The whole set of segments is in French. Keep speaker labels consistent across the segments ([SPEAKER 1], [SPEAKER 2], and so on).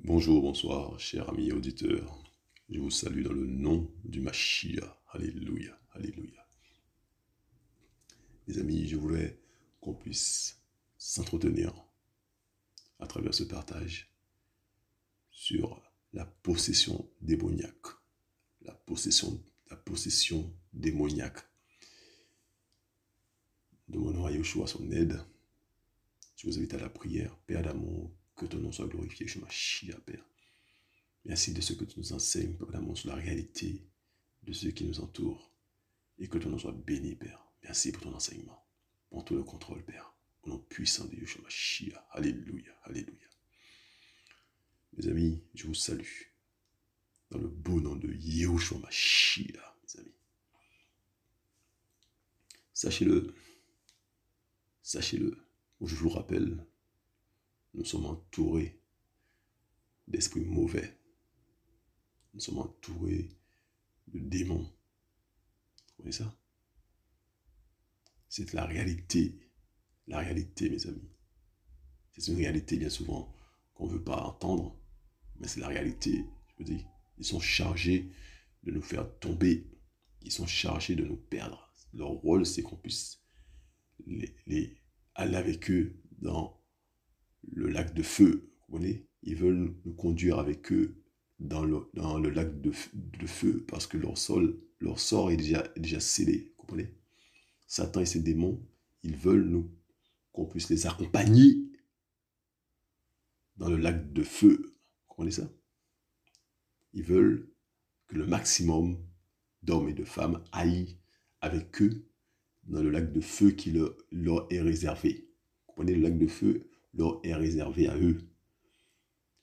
[SPEAKER 1] Bonjour, bonsoir, chers amis auditeurs. Je vous salue dans le nom du Mashiach. Alléluia, alléluia. Mes amis, je voulais qu'on puisse s'entretenir à travers ce partage sur la possession démoniaque. La possession démoniaque. Demandons à Yeshua son aide. Je vous invite à la prière. Père d'amour, que ton nom soit glorifié chez Mashiach, Père. Merci de ce que tu nous enseignes, Père d'amour, sur la réalité de ceux qui nous entourent. Et que ton nom soit béni, Père. Merci pour ton enseignement. Prends tout le contrôle, Père. Au nom puissant de Yeshua Mashiach. Alléluia, alléluia. Mes amis, je vous salue. Dans le beau nom de Yeshua Mashiach, mes amis. Sachez-le, je vous rappelle, nous sommes entourés d'esprits mauvais. Nous sommes entourés de démons. Vous voyez ça? C'est la réalité, mes amis. C'est une réalité bien souvent qu'on ne veut pas entendre, mais c'est la réalité. Je veux dire, ils sont chargés de nous faire tomber, ils sont chargés de nous perdre. Leur rôle, c'est qu'on puisse aller avec eux dans le lac de feu. Vous comprenez? Ils veulent nous conduire avec eux dans le lac de feu parce que leur sort est déjà scellé. Vous comprenez? Satan et ses démons, ils veulent qu'on puisse les accompagner dans le lac de feu. Vous comprenez ça? Ils veulent que le maximum d'hommes et de femmes aillent avec eux dans le lac de feu qui leur est réservé. Vous comprenez? Le lac de feu leur est réservé à eux.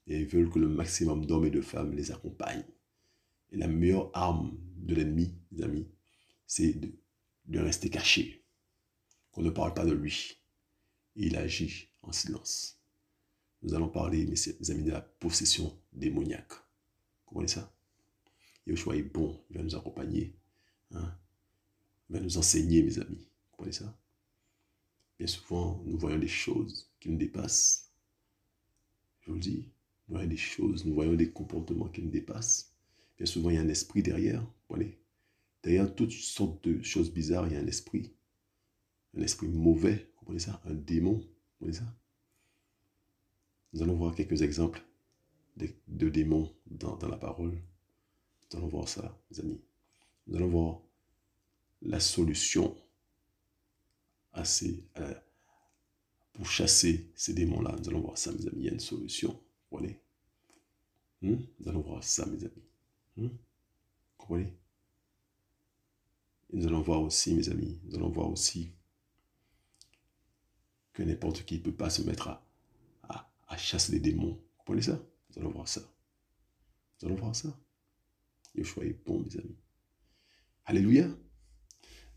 [SPEAKER 1] Et ils veulent que le maximum d'hommes et de femmes les accompagnent. Et la meilleure arme de l'ennemi, les amis, c'est de rester caché. Qu'on ne parle pas de lui. Et il agit en silence. Nous allons parler, mes amis, de la possession démoniaque. Vous comprenez ça? Yeshua est bon, il va nous accompagner. Hein? Il va nous enseigner, mes amis. Vous comprenez ça? Bien souvent, nous voyons des choses qui nous dépassent. Je vous le dis, nous voyons des choses, nous voyons des comportements qui nous dépassent. Bien souvent, il y a un esprit derrière. Vous comprenez? Derrière toutes sortes de choses bizarres, il y a un esprit. Un esprit mauvais. Vous comprenez ça? Un démon. Vous comprenez ça? Nous allons voir quelques exemples de démons dans la parole. Nous allons voir ça, mes amis. Nous allons voir la solution pour chasser ces démons-là. Nous allons voir ça, mes amis. Il y a une solution. Vous comprenez? Nous allons voir ça, mes amis. Vous comprenez? Et nous allons voir aussi, mes amis, nous allons voir aussi que n'importe qui ne peut pas se mettre à chasser les démons. Vous comprenez ça? Nous allons voir ça. Nous allons voir ça. Yeshua est bon, mes amis. Alléluia.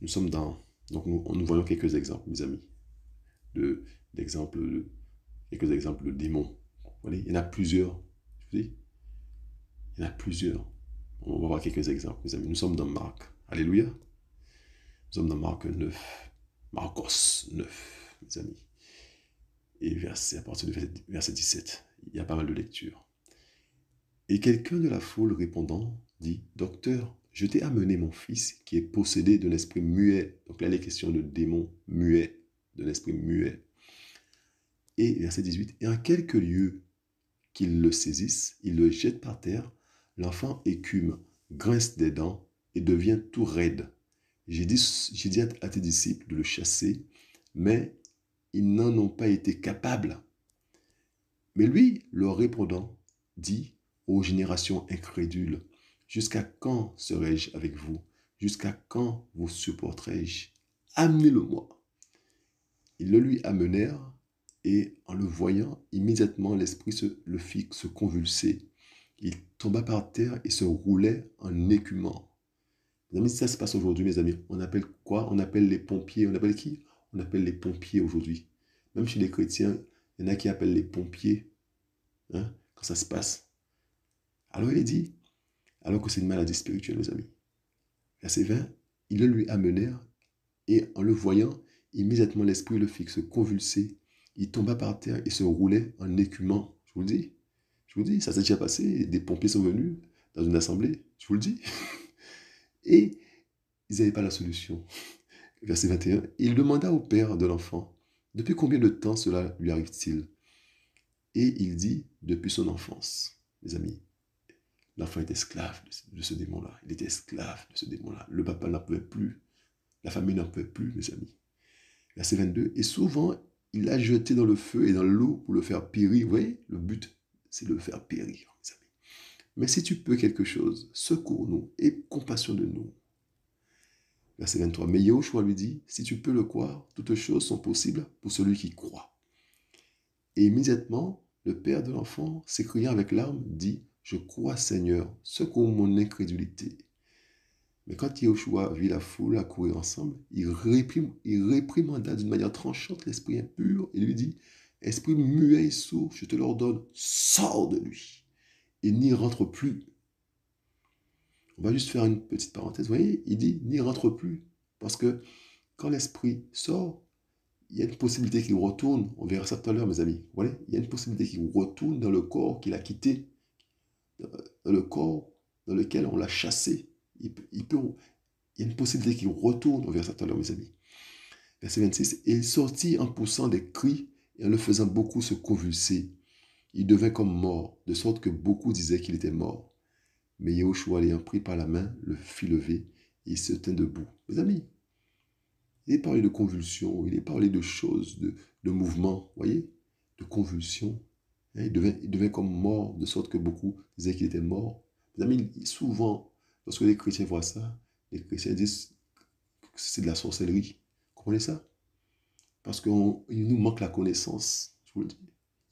[SPEAKER 1] Nous sommes dans... Donc, nous voyons quelques exemples, mes amis, quelques exemples de démons. Vous voyez, il y en a plusieurs. Je vous dis, il y en a plusieurs. On va voir quelques exemples, mes amis. Nous sommes dans Marc. Alléluia. Nous sommes dans Marc 9. Marcos 9, mes amis. Et à partir du verset 17, il y a pas mal de lectures. Et quelqu'un de la foule répondant dit, « Docteur, je t'ai amené mon fils qui est possédé d'un esprit muet. » Donc là, il est question de démon muet, d'un esprit muet. Et verset 18, « Et en quelques lieux qu'il le saisisse, il le jette par terre, l'enfant écume, grince des dents et devient tout raide. J'ai dit à tes disciples de le chasser, mais ils n'en ont pas été capables. » Mais lui, leur répondant, dit aux générations incrédules, « Jusqu'à quand serai-je avec vous? Jusqu'à quand vous supporterai-je? Amenez-le-moi. » Ils le lui amenèrent, et en le voyant, immédiatement l'esprit le fit se convulser. Il tomba par terre et se roulait en écumant. Mes amis, ça se passe aujourd'hui, mes amis. On appelle quoi? On appelle les pompiers. On appelle qui? On appelle les pompiers aujourd'hui. Même chez les chrétiens, il y en a qui appellent les pompiers quand ça se passe. Alors il est dit, alors que c'est une maladie spirituelle, mes amis. Verset 20, ils le lui amenèrent et en le voyant, immédiatement l'esprit le fit se convulser. Il tomba par terre et se roulait en écumant. Je vous le dis, Je vous dis, ça s'est déjà passé. Des pompiers sont venus dans une assemblée, je vous le dis. Et ils n'avaient pas la solution. Verset 21. Il demanda au père de l'enfant, depuis combien de temps cela lui arrive-t-il? Et il dit, depuis son enfance. Mes amis, l'enfant est esclave de ce démon-là. Il était esclave de ce démon-là. Le papa n'en pouvait plus. La famille n'en pouvait plus, mes amis. Verset 22. Et souvent, il l'a jeté dans le feu et dans l'eau pour le faire périr. Vous voyez, le but, c'est de le faire périr, mes amis. Mais si tu peux quelque chose, secours-nous et compassion de nous. Verset 23. Mais Yahushua lui dit, si tu peux le croire, toutes choses sont possibles pour celui qui croit. Et immédiatement, le père de l'enfant, s'écriant avec larmes, dit, je crois Seigneur, secours mon incrédulité. Mais quand Yahushua vit la foule accourir ensemble, il réprimanda d'une manière tranchante l'esprit impur et lui dit, esprit muet et sourd, je te l'ordonne, sors de lui et n'y rentre plus. On va juste faire une petite parenthèse, vous voyez, il dit, n'y rentre plus, parce que quand l'esprit sort, il y a une possibilité qu'il retourne, on verra ça tout à l'heure mes amis, vous voyez, il y a une possibilité qu'il retourne dans le corps qu'il a quitté, dans le corps dans lequel on l'a chassé. Il y a une possibilité qu'il retourne, on verra ça tout à l'heure mes amis. Verset 26, et il sortit en poussant des cris et en le faisant beaucoup se convulser. Il devint comme mort, de sorte que beaucoup disaient qu'il était mort. Mais Yahushua l'ayant pris par la main, le fit lever et il se tint debout. Mes amis, il est parlé de convulsions, il est parlé de choses, de mouvements, voyez, de convulsions. Il devint comme mort, de sorte que beaucoup disaient qu'il était mort. Mes amis, souvent, lorsque les chrétiens voient ça, les chrétiens disent que c'est de la sorcellerie. Vous comprenez ça? Parce qu'il nous manque la connaissance, je vous le dis.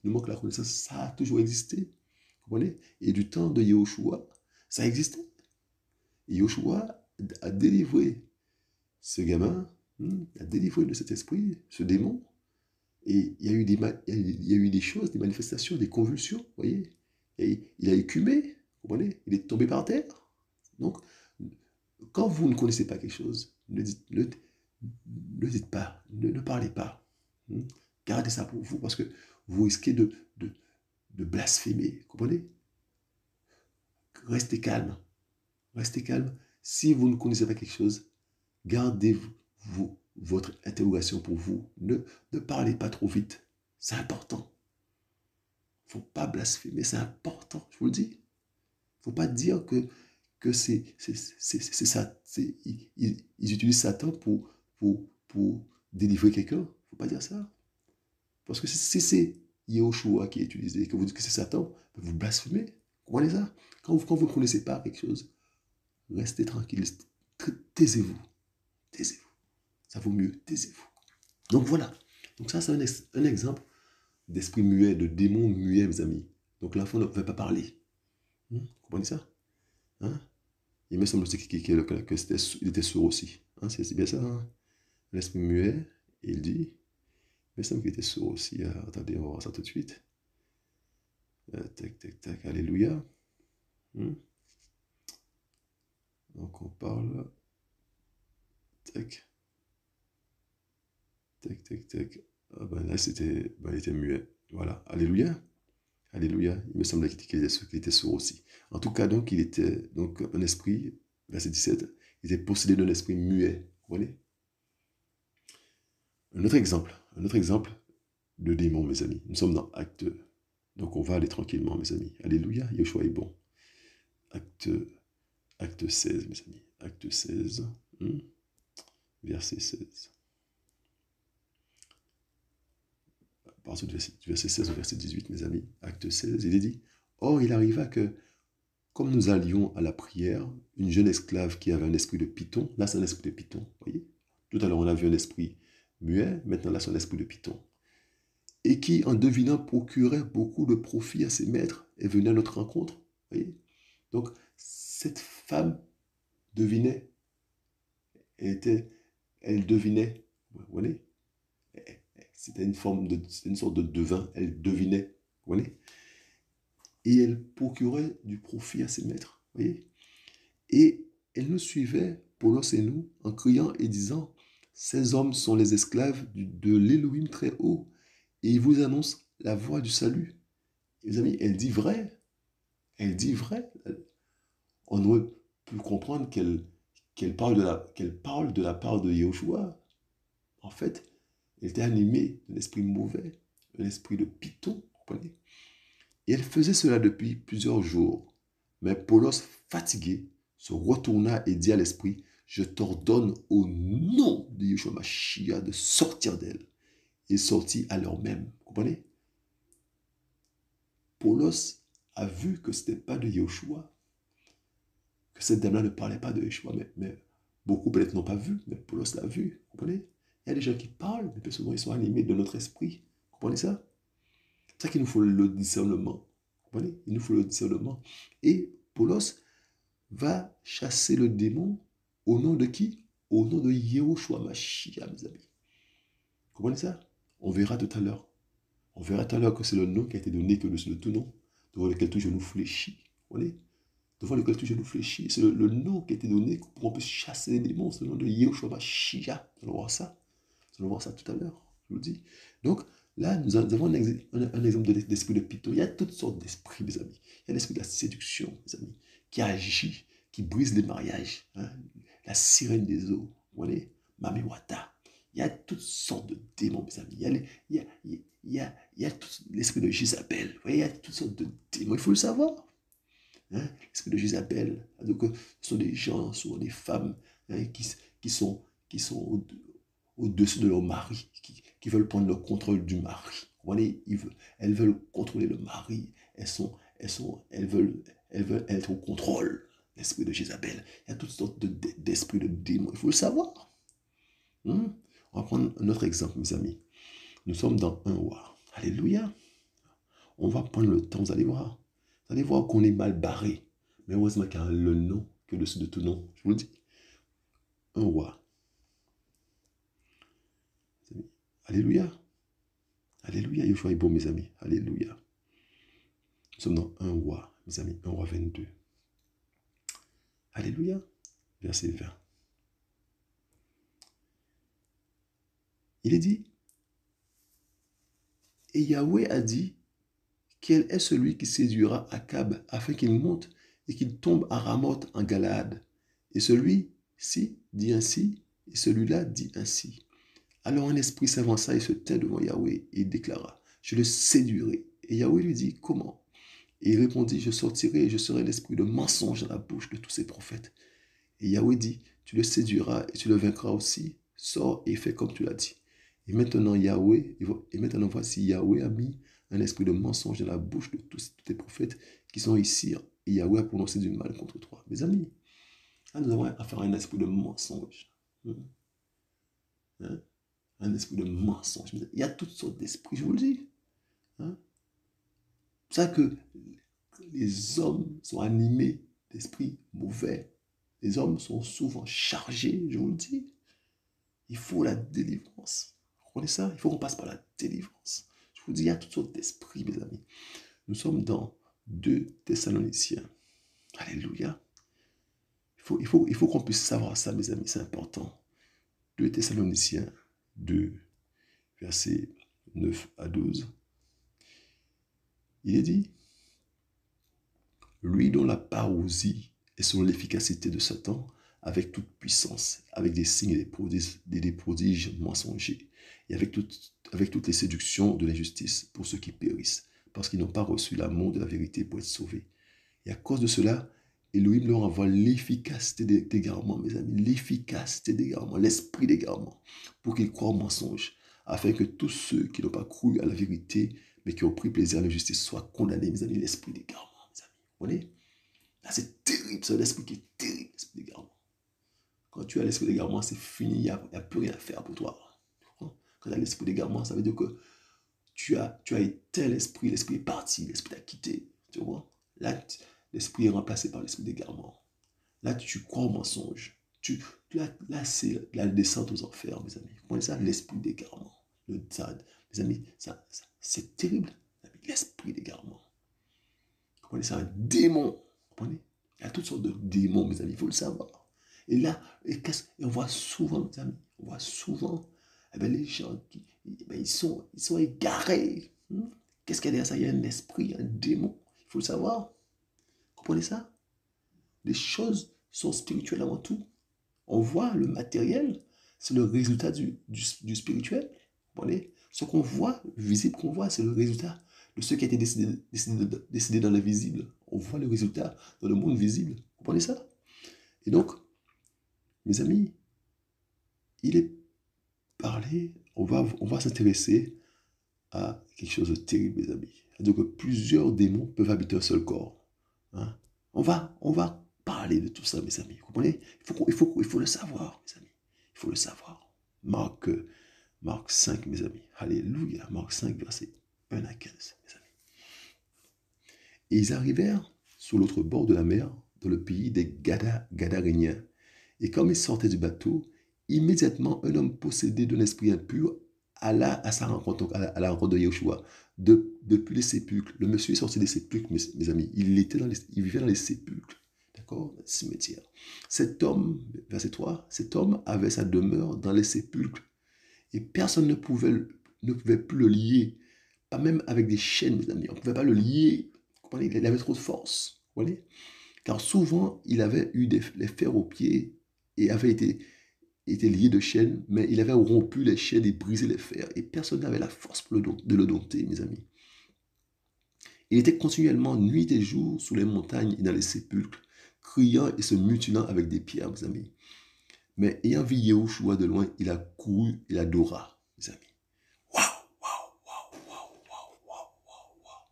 [SPEAKER 1] Il nous manque la connaissance, ça a toujours existé. Vous comprenez? Et du temps de Yahushua, ça existait. Et Yahushua a délivré ce gamin, a délivré de cet esprit, ce démon. Et il y a eu des choses, des manifestations, des convulsions, vous voyez. Et il a écumé, vous comprenez? Il est tombé par terre. Donc, quand vous ne connaissez pas quelque chose, ne dites pas, ne parlez pas. Gardez ça pour vous, parce que vous risquez de blasphémer, vous comprenez? Restez calme. Restez calme. Si vous ne connaissez pas quelque chose, gardez votre interrogation pour vous. Ne parlez pas trop vite. C'est important. Il ne faut pas blasphémer, c'est important, je vous le dis. Il ne faut pas dire que c'est ça. Ils utilisent Satan pour délivrer quelqu'un. Il ne faut pas dire ça. Parce que si c'est Yahushua qui est utilisé et que vous dites que c'est Satan, vous blasphémez. Vous comprenez ça? Quand vous ne connaissez pas quelque chose, restez tranquille, taisez-vous. Taisez-vous. Ça vaut mieux, taisez-vous. Donc voilà. Donc ça, c'est un exemple d'esprit muet, de démon muet, mes amis. Donc l'enfant ne pouvait pas parler. Vous comprenez ça? Il me semble qu'il était sourd aussi. C'est bien ça. L'esprit muet, il dit, il me semble qu'il était sourd aussi. Attendez, on va voir ça tout de suite. Tac, tac, tac, alléluia. Donc on parle. Tac. Tac, tac, tac. Ah ben là, il était muet. Voilà. Alléluia. Alléluia. Il me semble qu'il était sourd aussi. En tout cas, donc, il était donc un esprit, verset 17, il était possédé d'un esprit muet. Vous voyez? Un autre exemple de démon, mes amis. Nous sommes dans Acte. Donc, on va aller tranquillement, mes amis. Alléluia. Yeshua est bon. Acte 16, mes amis. Acte 16, verset 16. À partir du verset 16 au verset 18, mes amis, acte 16, il est dit, « Or, il arriva que, comme nous allions à la prière, une jeune esclave qui avait un esprit de python, là c'est un esprit de python, voyez? Tout à l'heure on a vu un esprit muet, maintenant là c'est un esprit de python, et qui, en devinant, procurait beaucoup de profit à ses maîtres et venait à notre rencontre, voyez? Donc, cette femme devinait, elle devinait, vous voyez? C'était une sorte de devin, elle devinait, vous voyez? Et elle procurait du profit à ses maîtres, vous voyez? Et elle nous suivait, Paulos et nous, en criant et disant, ces hommes sont les esclaves de l'Élohim très haut, et ils vous annoncent la voie du salut. Et les amis, elle dit vrai, Elle dit vrai. On aurait pu comprendre qu'elle parle de la part de Yahushua. En fait, elle était animée d'un esprit mauvais, un esprit de python, vous comprenez? Et elle faisait cela depuis plusieurs jours. Mais Paulos, fatigué, se retourna et dit à l'esprit, je t'ordonne au nom de Yeshua Mashiach de sortir d'elle. Il sortit à l'heure même. Vous comprenez? Paulos a vu que ce n'était pas de Yeshua, que cette dame-là ne parlait pas de Yeshua, mais beaucoup peut-être n'ont pas vu, mais Paulos l'a vu. Vous comprenez? Il y a des gens qui parlent, mais souvent ils sont animés de notre esprit. Vous comprenez ça? C'est ça qu'il nous faut le discernement. Vous comprenez? Il nous faut le discernement. Et Paulos va chasser le démon au nom de qui? Au nom de Yahushua Mashiach, mes amis. Vous comprenez ça? On verra tout à l'heure. On verra tout à l'heure que c'est le nom qui a été donné que le tout nom, devant lequel tout genou fléchit. Vous voyez? Devant lequel tout genou fléchit. C'est le nom qui a été donné pour qu'on puisse chasser les démons. C'est le nom de Yahushua Mashiach. Nous allons voir ça. Nous allons voir ça tout à l'heure. Je vous dis. Donc, là, nous avons un exemple d'esprit de python. Il y a toutes sortes d'esprits, mes amis. Il y a l'esprit de la séduction, mes amis, qui agit, qui brise les mariages. Hein? La sirène des eaux. Vous voyez? Mami Wata. Il y a toutes sortes de démons, mes amis. Il y a tout l'esprit de Jézabel. Vous voyez, il y a toutes sortes de démons. Il faut le savoir. Hein? L'esprit de Jézabel. Donc, ce sont des gens, souvent des femmes, hein, qui sont au-dessus de leur mari, qui veulent prendre le contrôle du mari. Vous voyez, elles veulent contrôler le mari. Elles veulent être au contrôle. L'esprit de Jézabel. Il y a toutes sortes d'esprits de démons. Il faut le savoir. On va prendre un autre exemple, mes amis. Nous sommes dans un roi. Alléluia. On va prendre le temps, vous allez voir. Vous allez voir qu'on est mal barré. Mais heureusement qu'il y a le nom que dessus de tout nom. Je vous le dis. Un roi. Alléluia. Alléluia. Yeshua est beau, mes amis. Alléluia. Nous sommes dans un roi, mes amis. Un roi 22. Alléluia. Verset 20. Il est dit, et Yahweh a dit, quel est celui qui séduira Akab afin qu'il monte et qu'il tombe à Ramoth en Galaad? Et celui-ci dit ainsi, et celui-là dit ainsi. Alors un esprit s'avança et se tint devant Yahweh et déclara, je le séduirai. Et Yahweh lui dit, comment? Et il répondit, je sortirai et je serai l'esprit de mensonge dans la bouche de tous ces prophètes. Et Yahweh dit, tu le séduiras et tu le vaincras aussi. Sors et fais comme tu l'as dit. Et maintenant, voici, Yahweh a mis un esprit de mensonge dans la bouche de tous les prophètes qui sont ici. Et Yahweh a prononcé du mal contre toi. Mes amis, là, nous avons affaire à un esprit de mensonge. Hein? Un esprit de mensonge. Il y a toutes sortes d'esprits, je vous le dis. Hein? C'est ça que les hommes sont animés d'esprits mauvais. Les hommes sont souvent chargés, je vous le dis. Il faut la délivrance. Vous comprenez ça? Il faut qu'on passe par la délivrance. Je vous dis, il y a toutes sortes d'esprits, mes amis. Nous sommes dans 2 Thessaloniciens. Alléluia. Il faut qu'on puisse savoir ça, mes amis, c'est important. 2 Thessaloniciens 2, versets 9 à 12. Il est dit, lui dont la parousie est sur l'efficacité de Satan, avec toute puissance, avec des signes et des prodiges mensongers, et avec toutes les séductions de l'injustice pour ceux qui périssent, parce qu'ils n'ont pas reçu l'amour de la vérité pour être sauvés. Et à cause de cela, Elohim leur envoie l'efficacité d'égarement, mes amis, l'efficacité d'égarement, l'esprit d'égarement, pour qu'ils croient au mensonge, afin que tous ceux qui n'ont pas cru à la vérité, mais qui ont pris plaisir à l'injustice, soient condamnés, mes amis, l'esprit d'égarement, mes amis. Vous voyez? Là, c'est terrible, c'est l'esprit qui est terrible, l'esprit d'égarement. Quand tu as l'esprit d'égarement, c'est fini, il n'y a plus rien à faire pour toi. Quand tu as l'esprit d'égarement, ça veut dire que tu as éteint l'esprit est parti, l'esprit t'a quitté. Tu vois? Là, l'esprit est remplacé par l'esprit d'égarement. Là, tu crois au mensonge. Là, c'est la descente aux enfers, mes amis. Vous comprenez ça? L'esprit d'égarement. Le tzad. Mes amis, c'est terrible. L'esprit d'égarement. Vous comprenez ça? Un démon. Vous comprenez? Il y a toutes sortes de démons, mes amis. Il faut le savoir. Et là, on voit souvent, mes amis, on voit souvent, les gens, ils sont égarés. Qu'est-ce qu'il y a derrière ça? Il y a un esprit, un démon. Il faut le savoir. comprenez ça? Les choses sont spirituelles avant tout. On voit le matériel, c'est le résultat du spirituel. Vous comprenez? Ce qu'on voit, visible qu'on voit, c'est le résultat de ce qui a été décidé dans l'invisible. On voit le résultat dans le monde visible. Vous comprenez ça? Et donc, mes amis, il est parlé, on va s'intéresser à quelque chose de terrible, mes amis. C'est-à-dire que plusieurs démons peuvent habiter un seul corps. Hein? On va parler de tout ça, mes amis. Vous comprenez? Il faut le savoir, mes amis. Il faut le savoir. Marc 5, mes amis. Alléluia. Marc 5, verset 1 à 15, mes amis. Et ils arrivèrent sur l'autre bord de la mer, dans le pays des Gadaréniens. Et comme ils sortaient du bateau, immédiatement un homme possédé d'un esprit impur alla à sa rencontre, donc à la rencontre de Yeshua, depuis les sépulcres. Le monsieur est sorti des sépulcres, mes amis. Il vivait dans les sépulcres, d'accord, dans les cimetières. Cet homme, verset 3, cet homme avait sa demeure dans les sépulcres. Et personne ne pouvait plus le lier, pas même avec des chaînes, mes amis. On ne pouvait pas le lier. Vous comprenez? Il avait trop de force. Vous voyez? Car souvent, il avait eu les fers aux pieds et avait été lié de chaînes, mais il avait rompu les chaînes et brisé les fers. Et personne n'avait la force de le dompter, mes amis. Il était continuellement nuit et jour sous les montagnes et dans les sépulcres, criant et se mutilant avec des pierres, mes amis. Mais ayant vu Yahushua de loin, il a couru et l'adora, mes amis. Waouh, waouh, waouh, waouh, waouh, waouh, waouh.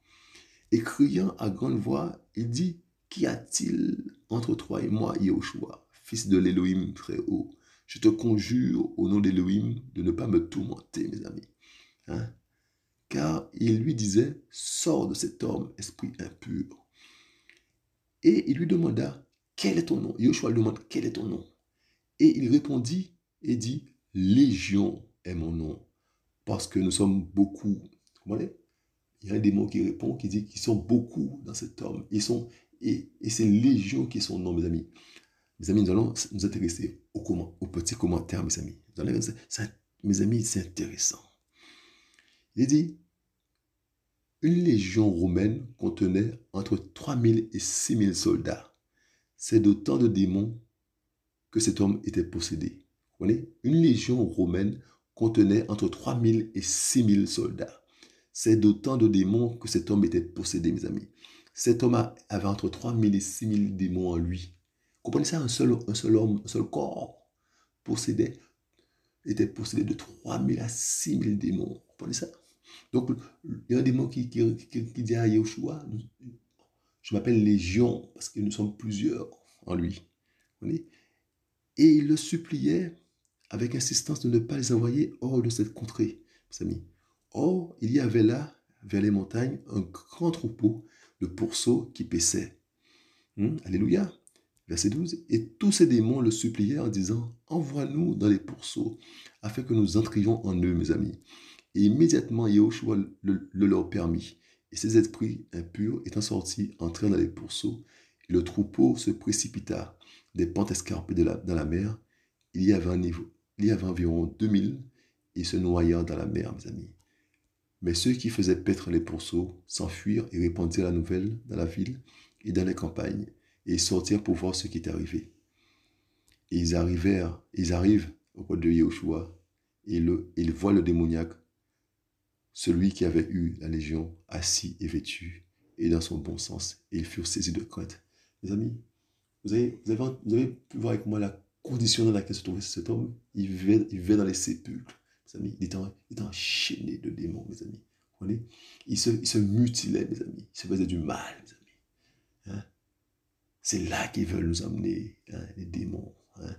[SPEAKER 1] Et criant à grande voix, il dit, qu'y a-t-il entre toi et moi, Yahushua, fils de l'Élohim très haut? Je te conjure au nom d'Élohim de ne pas me tourmenter, mes amis. Hein? Car il lui disait, sors de cet homme, esprit impur. Et il lui demanda, quel est ton nom? Yahushua lui demande, quel est ton nom? Et il répondit et dit, Légion est mon nom, parce que nous sommes beaucoup. Vous comprenez? Il y a un démon qui répond, qui dit qu'ils sont beaucoup dans cet homme. Et c'est Légion qui est son nom, mes amis. Mes amis, nous allons nous intéresser aux petits commentaires, mes amis. Mes amis, c'est intéressant. Il dit, une légion romaine contenait entre 3000 et 6000 soldats. C'est d'autant de démons que cet homme était possédé. Vous voyez? Une légion romaine contenait entre 3000 et 6000 soldats. C'est d'autant de démons que cet homme était possédé, mes amis. Cet homme avait entre 3000 et 6000 démons en lui. Comprenez ça? Un seul homme, un seul corps était possédé de 3000 à 6000 démons. Vous comprenez ça? Donc, il y a un démon qui dit à Yahushua, je m'appelle Légion parce que nous sommes plusieurs en lui. Vous voyez? Et il le suppliait avec insistance de ne pas les envoyer hors de cette contrée, mes amis. Or, il y avait là, vers les montagnes, un grand troupeau de pourceaux qui paissaient. Alléluia. Verset 12. Et tous ces démons le suppliaient en disant, envoie-nous dans les pourceaux, afin que nous entrions en eux, mes amis. Et immédiatement, Yahushua le leur permit. Et ces esprits impurs étant sortis, entrèrent dans les pourceaux, et le troupeau se précipita des pentes escarpées dans la mer. Il y avait environ 2000, et se noyèrent dans la mer, mes amis. Mais ceux qui faisaient paître les pourceaux s'enfuirent et répandirent la nouvelle dans la ville et dans les campagnes, et ils sortirent pour voir ce qui était arrivé. Et ils arrivent auprès de Yahushua, et ils voient le démoniaque, celui qui avait eu la légion, assis et vêtu, et dans son bon sens, et ils furent saisis de crainte. Mes amis, vous avez pu voir avec moi la condition dans laquelle se trouvait cet homme. Il vivait dans les sépulcres. Mes amis, il était enchaîné de démons, mes amis. Vous voyez? Il se mutilait, mes amis. Il se faisait du mal, mes amis. Hein? C'est là qu'ils veulent nous emmener, hein, les démons. Hein?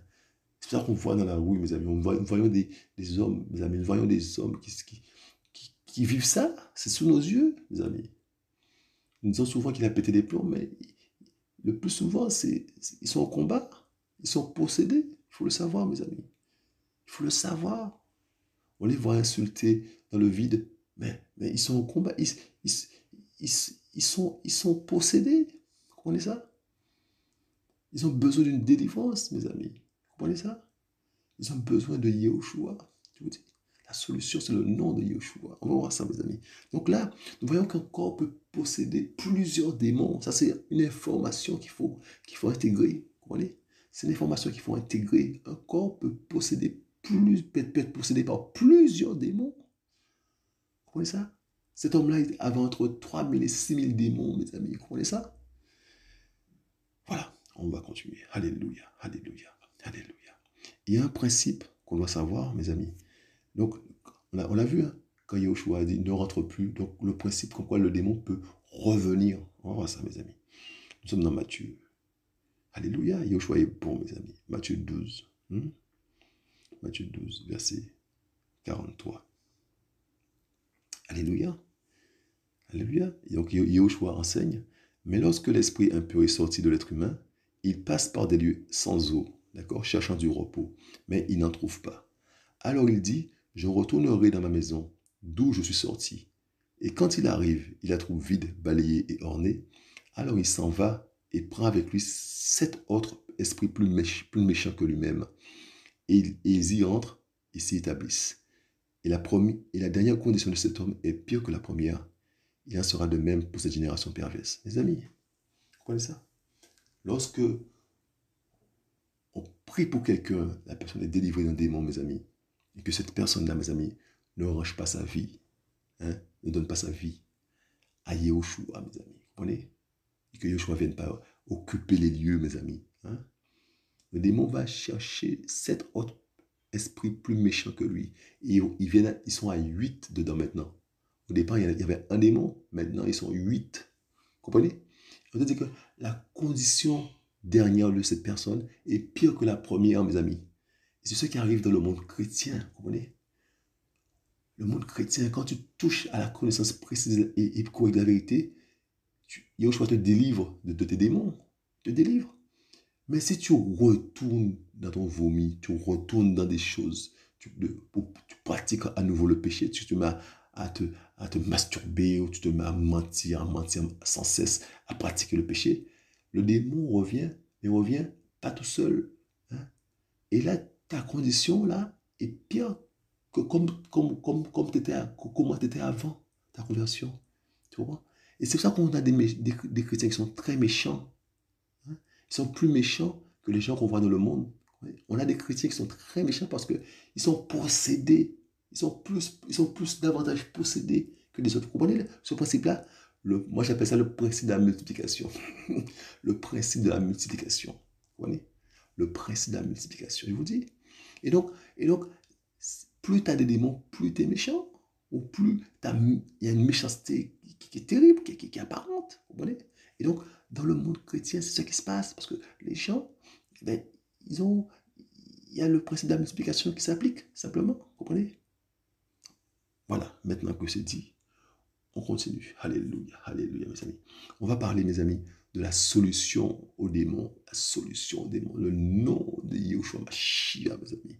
[SPEAKER 1] C'est ça qu'on voit dans la rue, mes amis. Nous voyons des hommes, mes amis. Nous voyons des hommes qui vivent ça. C'est sous nos yeux, mes amis. Nous disons souvent qu'il a pété des plombs, mais le plus souvent, ils sont en combat. Ils sont possédés. Il faut le savoir, mes amis. Il faut le savoir. On les voit insulter dans le vide, mais ils sont en combat. Ils sont possédés. Vous comprenez ça? Ils ont besoin d'une délivrance, mes amis. Vous comprenez ça? Ils ont besoin de Yahushua. Je vous dis, La solution, c'est le nom de Yeshua. On va voir ça, mes amis. Donc là, nous voyons qu'un corps peut posséder plusieurs démons. Ça, c'est une information qu'il faut intégrer. Vous comprenez? C'est une information qu'il faut intégrer. Un corps peut peut être possédé par plusieurs démons. Vous comprenez ça? Cet homme-là avait entre 3000 et 6000 démons, mes amis. Vous comprenez ça? Voilà, on va continuer. Alléluia, alléluia, alléluia. Il y a un principe qu'on doit savoir, mes amis. Donc, on l'a vu, hein, quand Yahushua a dit ne rentre plus. Donc, le principe comme quoi le démon peut revenir. On va voir ça, mes amis. Nous sommes dans Matthieu. Alléluia, Yahushua est bon, mes amis. Matthieu 12. Matthieu 12, verset 43. Alléluia. Alléluia. Et donc, Yahushua enseigne. Mais lorsque l'esprit impur est sorti de l'être humain, il passe par des lieux sans eau, d'accord, cherchant du repos, mais il n'en trouve pas. Alors il dit, je retournerai dans ma maison, d'où je suis sorti. Et quand il arrive, il la trouve vide, balayée et ornée. Alors il s'en va et prend avec lui 7 autres esprits plus méchants que lui-même. Et ils y entrent et s'y établissent. Et la dernière condition de cet homme est pire que la première. Il en sera de même pour cette génération perverse. Mes amis, vous connaissez ça? Lorsque on prie pour quelqu'un, la personne est délivrée d'un démon, mes amis, et que cette personne-là, mes amis, ne range pas sa vie, hein, ne donne pas sa vie à Yahushua, mes amis, vous comprenez? Et que Yahushua ne vienne pas occuper les lieux, mes amis. Hein? Le démon va chercher 7 autres esprits plus méchants que lui. Et ils sont à 8 dedans maintenant. Au départ, il y avait un démon, maintenant ils sont 8. Comprenez? On veut dire que la condition dernière de cette personne est pire que la première, mes amis. C'est ce qui arrive dans le monde chrétien, comprenez? Le monde chrétien, quand tu touches à la connaissance précise et correcte de la vérité, Yahushua te délivre de tes démons, te délivre. Mais si tu retournes dans ton vomi, tu retournes dans des choses, tu pratiques à nouveau le péché, tu te mets à te masturber, ou tu te mets à mentir sans cesse, à pratiquer le péché, le démon revient, mais revient pas tout seul. Hein? Et là, ta condition là est pire que comment tu étais avant ta conversion. Tu vois? Et c'est pour ça qu'on a des chrétiens qui sont très méchants. Hein? Ils sont plus méchants que les gens qu'on voit dans le monde. On a des chrétiens qui sont très méchants parce qu'ils sont possédés. Ils sont plus davantage possédés que les autres. Vous comprenez ce principe-là? Moi, j'appelle ça le principe de la multiplication. Le principe de la multiplication. Vous comprenez? Le principe de la multiplication, je vous dis. Et donc plus tu as des démons, plus tu es méchant. Ou plus il y a une méchanceté qui est terrible, qui est apparente. Vous comprenez? Et donc, dans le monde chrétien, c'est ce qui se passe. Parce que les gens, ben, il y a le principe de la multiplication qui s'applique, simplement. Vous comprenez? Voilà, maintenant que c'est dit, on continue. Alléluia, alléluia, mes amis. On va parler, mes amis, de la solution aux démons. La solution aux démons. Le nom de Yahushua Mashiach, mes amis.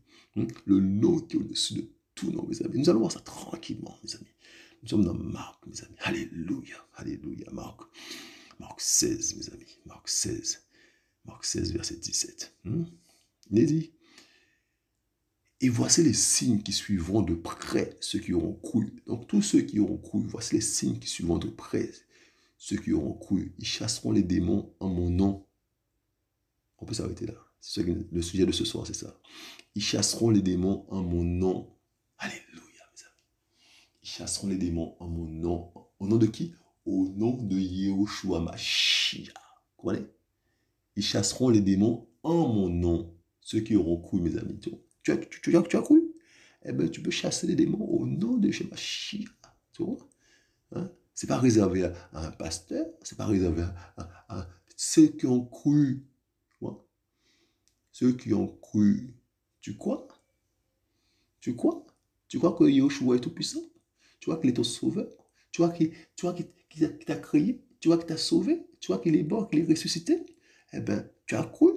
[SPEAKER 1] Le nom qui est au-dessus de tout nom, mes amis. Nous allons voir ça tranquillement, mes amis. Nous sommes dans Marc, mes amis. Alléluia, alléluia, Marc. Marc 16, mes amis. Marc 16. Marc 16, verset 17. Il est dit, et voici les signes qui suivront de près ceux qui auront cru. Donc tous ceux qui auront cru, voici les signes qui suivront de près ceux qui auront cru. Ils chasseront les démons en mon nom. On peut s'arrêter là. Le sujet de ce soir, c'est ça. Ils chasseront les démons en mon nom. Alléluia, mes amis. Ils chasseront les démons en mon nom. Au nom de qui? Au nom de Yahushua Mashiach. Vous comprenez? Ils chasseront les démons en mon nom. Ceux qui auront cru, mes amis. Tu as cru? Eh bien, tu peux chasser les démons au nom de Yahushua Mashiach. Tu vois? Hein? C'est pas réservé à un pasteur. C'est pas réservé à ceux qui ont cru. Ceux qui ont cru, tu crois? Tu crois? Tu crois que Yahushua est tout puissant? Tu vois qu'il est ton sauveur? Tu vois qu'il t'a créé? Tu vois qu'il t'a sauvé? Tu vois qu'il est mort, qu'il est ressuscité? Eh bien, tu as cru?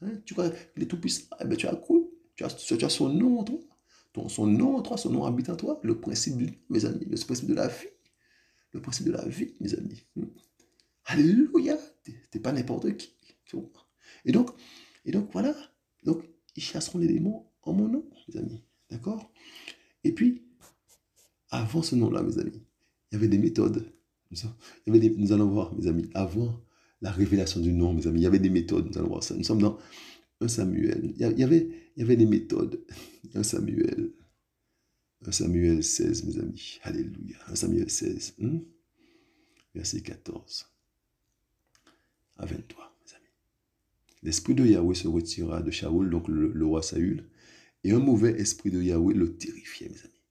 [SPEAKER 1] Hein? Tu crois qu'il est tout puissant? Eh bien, tu as cru? Tu as son nom en toi? Son nom en toi, son nom habite en toi. Le principe, mes amis, le principe de la vie. Le principe de la vie, mes amis. Alléluia! T'es pas n'importe qui. Tu vois? Et donc, voilà. Donc, ils chasseront les démons en mon nom, les amis. D'accord? Et puis, avant ce nom-là, mes amis, il y avait des méthodes. Nous allons voir, mes amis, avant la révélation du nom, mes amis, il y avait des méthodes. Nous allons voir ça. Nous sommes dans 1 Samuel. Il y avait des méthodes. 1 Samuel. 1 Samuel 16, mes amis. Alléluia. 1 Samuel 16, verset 14 à 23, mes amis. L'esprit de Yahweh se retira de Shaoul, donc le roi Saül, et un mauvais esprit de Yahweh le terrifiait, mes amis.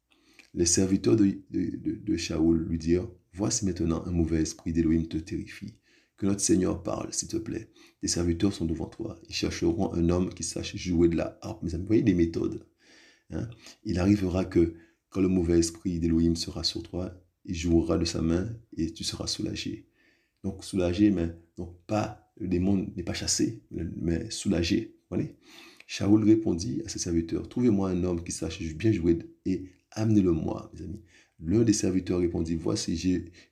[SPEAKER 1] Les serviteurs de Shaoul lui dirent, voici maintenant un mauvais esprit d'Élohim te terrifie. Que notre Seigneur parle, s'il te plaît. Tes serviteurs sont devant toi. Ils chercheront un homme qui sache jouer de la harpe. Mes amis, vous voyez des méthodes. Hein? Il arrivera que quand le mauvais esprit d'Élohim sera sur toi, il jouera de sa main et tu seras soulagé. Donc soulagé, mais donc pas, le démon n'est pas chassé, mais soulagé. Vous voyez? Shaoul répondit à ses serviteurs, trouvez-moi un homme qui sache bien jouer et amenez-le-moi, mes amis. L'un des serviteurs répondit, voici,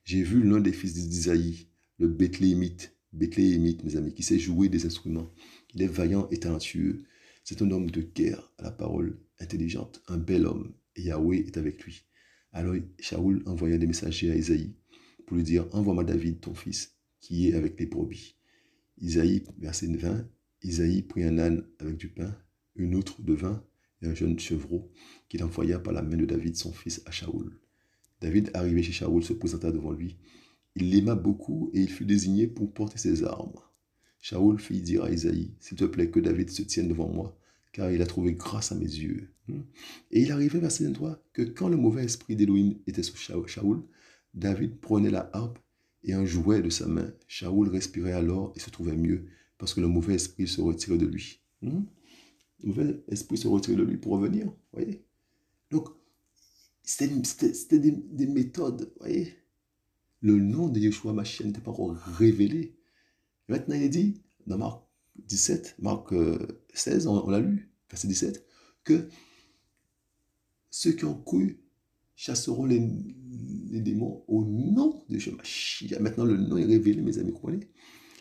[SPEAKER 1] j'ai vu l'un des fils d'Isaïe, le Bethléemite, mes amis, qui sait jouer des instruments. Il est vaillant et talentueux. C'est un homme de guerre à la parole intelligente, un bel homme, et Yahweh est avec lui. Alors Shaoul envoya des messagers à Isaïe pour lui dire, envoie-moi David, ton fils, qui est avec les brebis. Isaïe, verset 20, Isaïe prit un âne avec du pain, une outre de vin et un jeune chevreau qu'il envoya par la main de David, son fils, à Shaoul. David, arrivé chez Shaoul, se présenta devant lui. Il l'aima beaucoup et il fut désigné pour porter ses armes. Shaoul fit dire à Isaïe, s'il te plaît, que David se tienne devant moi, car il a trouvé grâce à mes yeux. Et il arrivait, verset 23, que quand le mauvais esprit d'Élohim était sur Shaoul, David prenait la harpe et un jouet de sa main. Shaoul respirait alors et se trouvait mieux, parce que le mauvais esprit se retirait de lui. Le mauvais esprit se retirait de lui pour revenir, vous voyez. Donc, c'était des méthodes, vous voyez. Le nom de Yeshua Mashiach n'était pas encore révélé. Et maintenant, il est dit, dans Marc 17, Marc 16, on l'a lu, verset 17, que ceux qui ont cru chasseront les démons au nom de Yeshua Mashiach. Maintenant, le nom est révélé, mes amis, vous comprenez?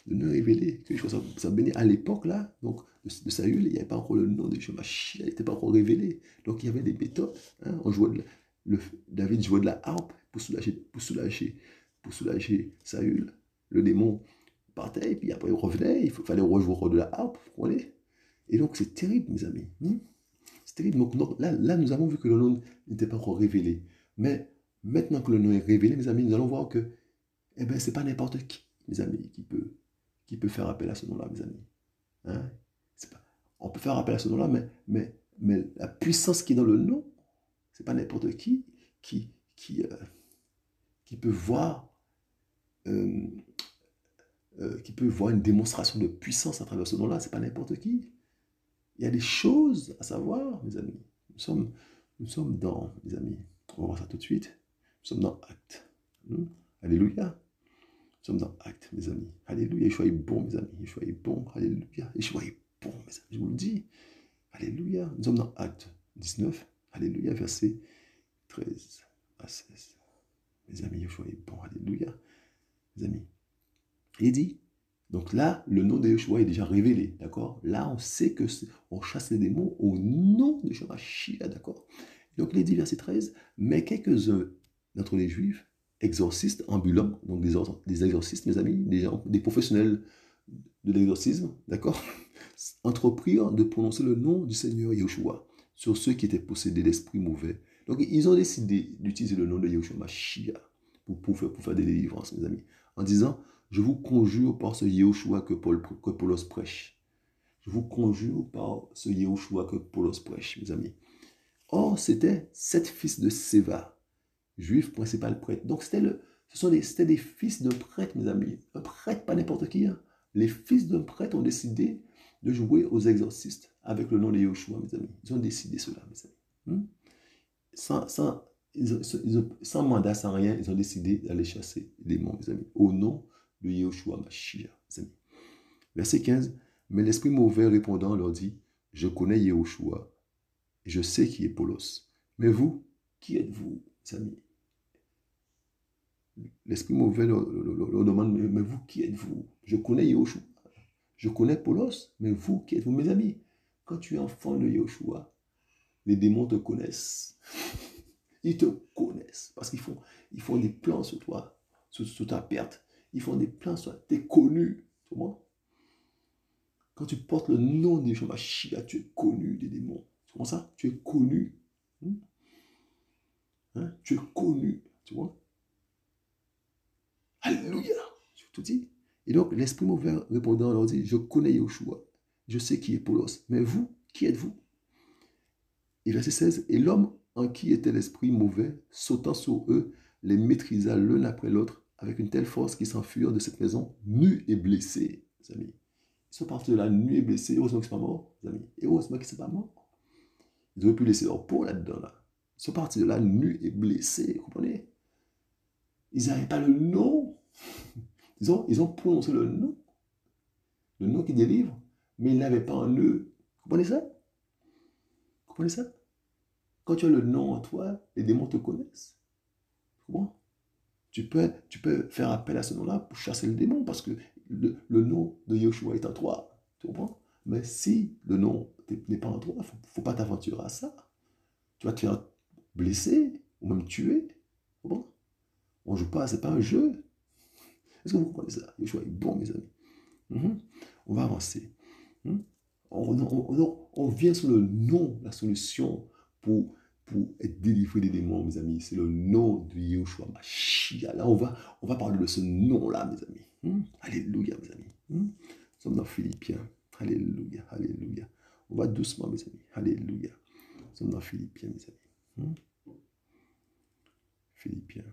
[SPEAKER 1] Le nom est révélé, que Yeshua s'est béni à l'époque, là, donc, de Saül, il n'y avait pas encore le nom de Yeshua Mashiach, il n'était pas encore révélé. Donc, il y avait des méthodes. Hein, David jouait de la harpe pour soulager Saül. Le démon partait, et puis après il revenait, il fallait rejouer de la harpe, vous comprenez? Et donc c'est terrible, mes amis. C'est terrible. Donc là, nous avons vu que le nom n'était pas encore révélé. Mais maintenant que le nom est révélé, mes amis, nous allons voir que eh ben, c'est pas n'importe qui, mes amis, qui peut faire appel à ce nom-là, mes amis. Hein? On peut faire appel à ce nom-là, mais la puissance qui est dans le nom, c'est pas n'importe qui qui peut voir une démonstration de puissance à travers ce nom-là. C'est pas n'importe qui. Il y a des choses à savoir, mes amis. Nous sommes dans, mes amis, on va voir ça tout de suite. Nous sommes dans Actes. Alléluia. Nous sommes dans Actes, mes amis. Alléluia. Yeshua est bon, mes amis. Yeshua est bon. Alléluia. Yeshua est bon, mes amis. Je vous le dis. Alléluia. Nous sommes dans Actes 19. Alléluia. Verset 13 à 16. Mes amis, Yeshua est bon. Alléluia. Mes amis. Il dit, donc là, le nom de Yeshua est déjà révélé, d'accord? Là, on sait que on chasse les démons au nom de Yeshua Mashiach, d'accord? Donc il est dit, verset 13, mais quelques-uns d'entre les Juifs, exorcistes ambulants, donc des exorcistes, mes amis, des professionnels de l'exorcisme, d'accord, entreprirent de prononcer le nom du Seigneur Yeshua sur ceux qui étaient possédés d'esprits mauvais. Donc ils ont décidé d'utiliser le nom de Yeshua Mashiach pour faire des délivrances, mes amis, en disant, je vous conjure par ce Yeshua que Paulos prêche. Je vous conjure par ce Yeshua que Paulos prêche, mes amis. Or, c'était 7 fils de Séva, juif principal prêtre. Donc, c'était des fils d'un prêtre, mes amis. Un prêtre, pas n'importe qui. Hein. Les fils d'un prêtre ont décidé de jouer aux exorcistes avec le nom de Yeshua, mes amis. Ils ont décidé cela, mes amis. Sans mandat, sans rien, ils ont décidé d'aller chasser les démons, mes amis, au nom de Yeshua Mashiach, mes amis. Verset 15, mais l'esprit mauvais répondant leur dit, je connais Yeshua, et je sais qui est Paulos. Mais vous, qui êtes-vous, mes amis? L'esprit mauvais leur demande, mais vous, qui êtes-vous? Je connais Yeshua, je connais Paulos, mais vous, qui êtes-vous, mes amis? Quand tu es enfant de Yeshua, les démons te connaissent. Ils te connaissent parce ils font des plans sur toi, sur ta perte. Ils font des plans sur toi. Tu es connu. Tu vois? Quand tu portes le nom de Yeshua Mashiach, tu es connu des démons. Tu vois ça? Tu es connu. Hein? Tu es connu. Tu vois? Alléluia. Je te dis. Et donc, l'esprit mauvais répondant leur dit, je connais Yeshua. Je sais qui est Paulos. Mais vous, qui êtes-vous? Et verset 16, et l'homme en qui était l'esprit mauvais, sautant sur eux, les maîtrisa l'un après l'autre, avec une telle force qu'ils s'enfuirent de cette maison, nus et blessés, mes amis. Ils sont partis de là, nus et blessés, heureusement qu'ils ne sont pas morts, mes amis. Et heureusement qu'ils ne sont pas morts. Ils auraient pu laisser leur peau là-dedans, là. Ils sont partis de là, nus et blessés, vous comprenez? Ils n'avaient pas le nom. Ils ont prononcé le nom qui délivre, mais ils n'avaient pas en eux. Vous comprenez ça? Vous comprenez ça? Quand tu as le nom en toi, les démons te connaissent. Tu comprends? Tu peux faire appel à ce nom-là pour chasser le démon parce que le nom de Yeshua est en toi. Tu comprends? Mais si le nom n'est pas en toi, il ne faut pas t'aventurer à ça. Tu vas te faire blesser ou même tuer. Tu comprends? On ne joue pas, ce n'est pas un jeu. Est-ce que vous comprenez ça? Yeshua est bon, mes amis. On va avancer. On vient sur le nom, la solution pour être délivré des démons, mes amis. C'est le nom de Yeshua Mashiach. Là, on va parler de ce nom-là, mes amis. Alléluia, mes amis. Nous sommes dans Philippiens. Alléluia, alléluia. On va doucement, mes amis. Alléluia. Nous sommes dans Philippiens, mes amis. Philippiens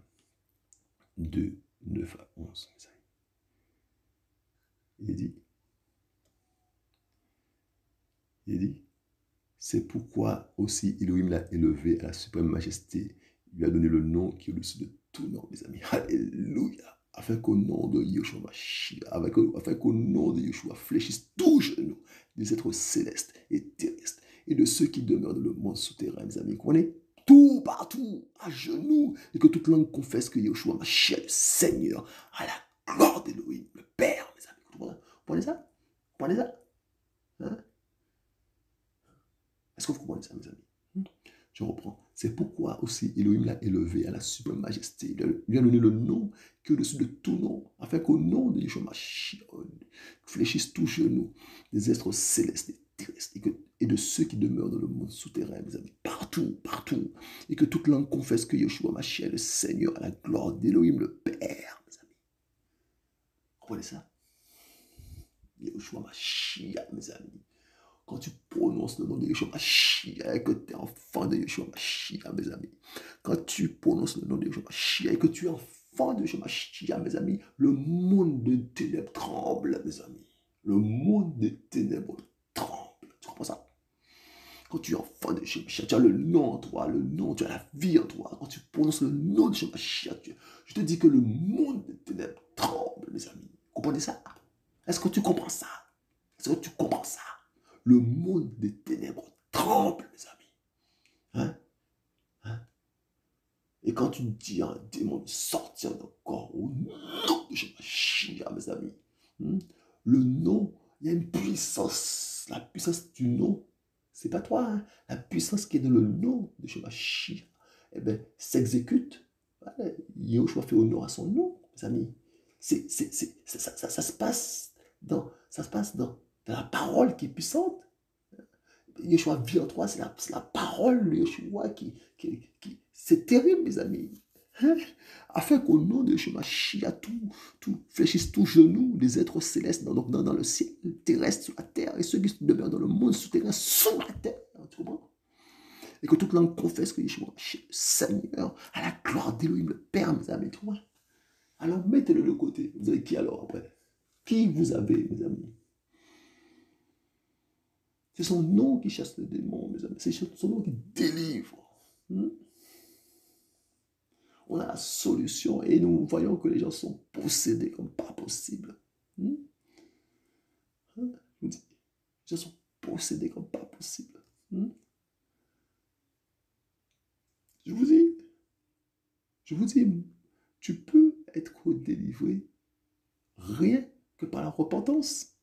[SPEAKER 1] 2, 9 à 11, mes amis. Il dit, c'est pourquoi aussi Elohim l'a élevé à la suprême majesté. Il lui a donné le nom qui est au-dessus de tout nom, mes amis. Alléluia. Afin qu'au nom de Yeshua Mashiach, afin qu'au nom de Yeshua fléchisse tout genou des êtres célestes et terrestres et de ceux qui demeurent dans le monde souterrain, mes amis. On est tout, partout, à genoux, et que toute langue confesse que Yeshua Mashiach est le Seigneur, à la gloire d'Elohim, le Père, mes amis. Vous comprenez ça? Vous comprenez ça? Hein? Est-ce que vous comprenez ça, mes amis? Je reprends. C'est pourquoi aussi Elohim l'a élevé à la suprême majesté. Il lui a donné le nom qui est au-dessus de tout nom, afin qu'au nom de Yeshua Mashiach fléchisse tout genou des êtres célestes et terrestres et de ceux qui demeurent dans le monde souterrain, mes amis, partout, partout, et que toute langue confesse que Yeshua Mashiach est le Seigneur à la gloire d'Elohim le Père, mes amis. Vous comprenez ça? Yeshua Mashiach, mes amis. Quand tu prononces le nom de Yeshua Mashiach et que tu es enfant de Yeshua Mashiach, mes amis. Quand tu prononces le nom de Yeshua Mashiach et que tu es enfant de Yeshua Mashiach, mes amis, le monde des ténèbres tremble, mes amis. Le monde des ténèbres tremble. Tu comprends ça? Quand tu es enfant de Yeshua Mashiach, tu as le nom en toi, tu as la vie en toi. Quand tu prononces le nom de Yeshua Mashiach, je te dis que le monde des ténèbres tremble, mes amis. Vous comprenez ça? Est-ce que tu comprends ça? Est-ce que tu comprends ça? Le monde des ténèbres tremble, mes amis. Hein? Et quand tu dis à un démon de sortir de corps au nom de Mashiach, mes amis, le nom, il y a une puissance. La puissance du nom, c'est pas toi. La puissance qui est dans le nom de Mashiach, eh bien, s'exécute. Yeshua fait honneur à son nom, mes amis. Ça se passe dans la parole qui est puissante. Yeshua vit en toi, c'est la parole de Yeshua qui c'est terrible, mes amis. Afin qu'au nom de Yeshua Mashiach, tout fléchisse tout genou des êtres célestes dans le ciel terrestre, sur la terre, et ceux qui demeurent dans le monde souterrain, sous la terre. Tu comprends? Et que toute langue confesse que Yeshua Mashiach est le Seigneur, à la gloire d'Elohim, le Père, mes amis. Tu comprends? Alors mettez-le de côté. Vous avez qui alors après? Qui vous avez, mes amis? C'est son nom qui chasse le démon, mes amis. C'est son nom qui délivre. On a la solution et nous voyons que les gens sont possédés comme pas possible. Je vous dis, les gens sont possédés comme pas possible. Je vous dis, tu peux être délivré rien que par la repentance.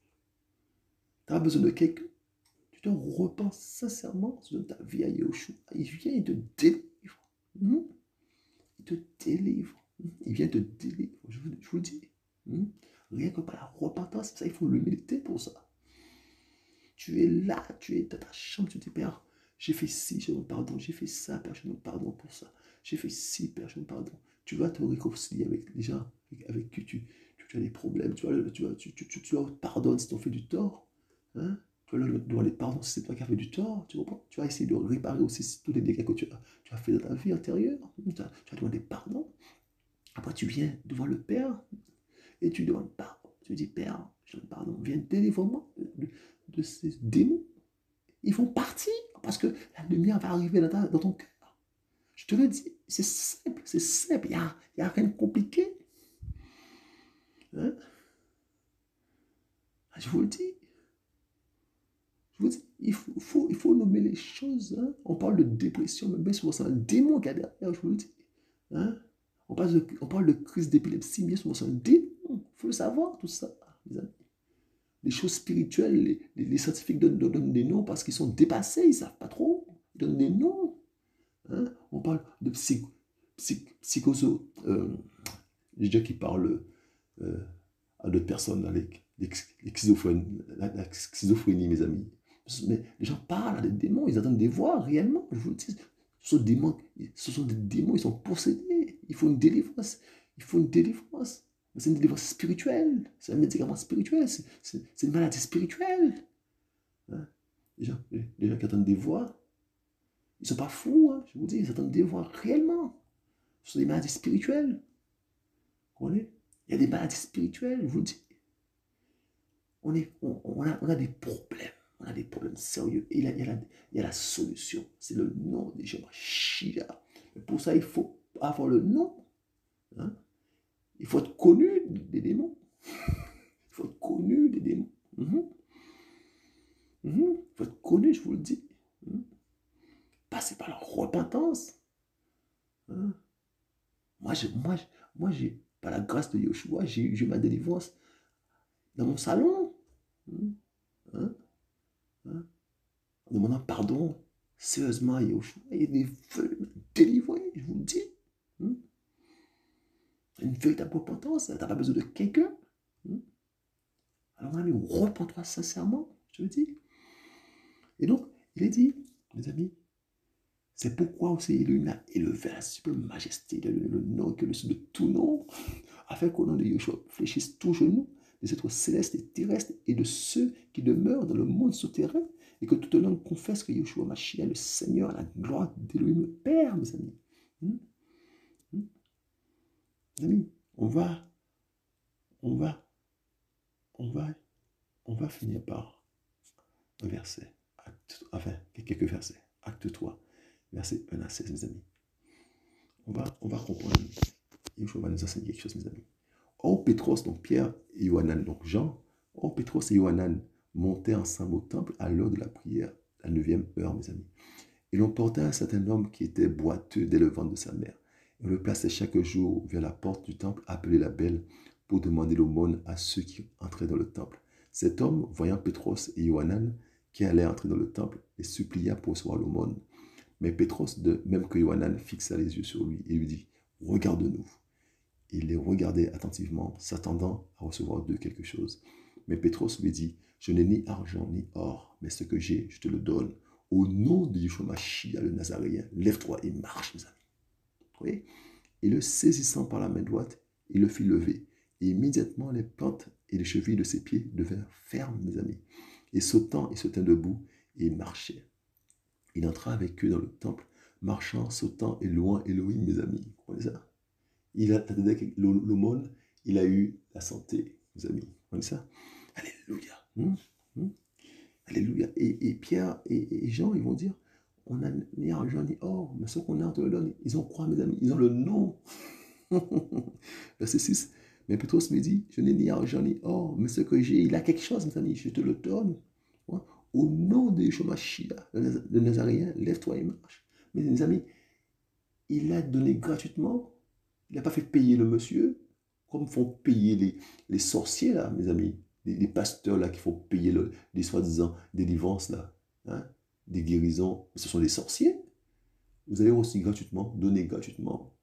[SPEAKER 1] Tu as besoin de quelqu'un. Tu te repens sincèrement, tu donnes ta vie à Yeshua. Il vient, il te délivre. Mhm. Il te délivre. Il vient te délivrer. Je vous le dis. Mhm. Rien que par la repentance, ça, il faut l'humilité pour ça. Tu es là, tu es dans ta chambre, tu dis, Père, j'ai fait ci, je demande pardon, j'ai fait ça, Père, je demande pardon pour ça. J'ai fait ci, Père, je demande pardon. Tu vas te réconcilier avec les gens avec qui tu as des problèmes. Tu leur pardonnes si tu as fait du tort. Hein? Tu vas leur demander pardon si c'est toi qui as fait du tort. Tu comprends? Tu vas essayer de réparer aussi tous les dégâts que tu as fait dans ta vie antérieure. Tu as demandé pardon. Après, tu viens devant le Père et tu demandes pardon. Tu dis, Père, je demande pardon. Viens délivre-moi de ces démons. Ils font partie parce que la lumière va arriver dans ton cœur. Je te le dis, c'est simple, c'est simple. Il y a rien de compliqué. Hein? Je vous le dis. Je vous dis, il faut nommer les choses. Hein? On parle de dépression, mais bien souvent c'est un démon qui a derrière, je vous le dis. Hein? On parle de crise d'épilepsie, bien souvent c'est un démon. Il faut le savoir, tout ça, mes amis. Les choses spirituelles, les scientifiques donnent des noms parce qu'ils sont dépassés, ils ne savent pas trop. Ils donnent des noms. Hein? On parle de psychoso. Les gens qui parlent à d'autres personnes, les la schizophrénie, mes amis. Mais les gens parlent à des démons, ils entendent des voix réellement. Je vous le dis, ce sont des démons, ils sont possédés. Il faut une délivrance. Il faut une délivrance. C'est une délivrance spirituelle. C'est un médicament spirituel. C'est une maladie spirituelle. Hein? Les gens qui entendent des voix, ils ne sont pas fous. Hein, je vous dis, ils entendent des voix réellement. Ce sont des maladies spirituelles. Vous comprenez? Il y a des maladies spirituelles, je vous le dis. On a des problèmes. On a des problèmes sérieux. Et il y a la solution. C'est le nom de Shia. Pour ça, il faut avoir le nom. Hein? Il faut être connu des démons. Il faut être connu des démons. Il faut être connu, je vous le dis. Passez par la repentance. Hein? Moi, j'ai, par la grâce de Yeshua, j'ai eu ma délivrance dans mon salon. Hein? Hein? En demandant pardon sérieusement à Yeshua. Il veut me délivrer, je vous le dis. Une véritable repentance, tu n'as pas besoin de quelqu'un. Alors, mon ami, repens-toi sincèrement, je te le dis. Et donc, il est dit, mes amis, c'est pourquoi aussi il a élevé la suprême majesté, il a donné le nom que le dessus de tout nom, afin qu'au nom de Yeshua fléchisse tout genou des êtres célestes et terrestres et de ceux qui demeurent dans le monde souterrain, et que toute langue confesse que Yeshua Mashiach, le Seigneur, a la gloire d'Élohim le Père, mes amis. Mes amis, on va finir par un verset, quelques versets. Acte 3, verset 1 à 16, mes amis. On va comprendre. Yeshua va nous enseigner quelque chose, mes amis. Or, Pétros, donc Pierre et Yohanan, donc Jean, or, Pétros et Yohanan montaient ensemble au temple à l'heure de la prière, la 9e heure, mes amis. Et l'on portait un certain homme qui était boiteux dès le ventre de sa mère. Et on le plaçait chaque jour vers la porte du temple, appelée la Belle, pour demander l'aumône à ceux qui entraient dans le temple. Cet homme, voyant Pétros et Yohanan, qui allaient entrer dans le temple, les supplia pour recevoir l'aumône. Mais Pétros, de même que Yohanan, fixa les yeux sur lui et lui dit, « Regarde-nous. » Il les regardait attentivement, s'attendant à recevoir d'eux quelque chose. Mais Pétros lui dit, « Je n'ai ni argent ni or, mais ce que j'ai, je te le donne. Au nom de Yeshua Mashiach, le Nazaréen, lève-toi et marche, mes amis. » Vous voyez? Et le saisissant par la main droite, il le fit lever. Et immédiatement, les plantes et les chevilles de ses pieds devinrent fermes, mes amis. Et sautant, il se tint debout et il marchait. Il entra avec eux dans le temple, marchant, sautant et louant Elohim, mes amis. Vous comprenez ça? Il a attendait l'aumône, il a eu la santé, mes amis. Vous comprenez ça? Alléluia. Alléluia. Et Pierre et Jean, ils vont dire, on n'a ni argent ni or, mais ce qu'on a, on te le donne. Ils ont quoi, mes amis? Ils ont le nom. Verset 6. Mais Pétros me dit, je n'ai ni argent ni or, mais ce que j'ai, il a quelque chose, mes amis, je te le donne. Au nom de Yeshua Mashiach, le Nazaréen, lève-toi et marche. Mais mes amis, il a donné gratuitement. Il n'a pas fait payer le monsieur, comme font payer les sorciers, là, mes amis. Les pasteurs, là, qui font payer les soi-disant délivrances, là. Hein, des guérisons. Ce sont des sorciers. Vous avez reçu gratuitement, donné gratuitement.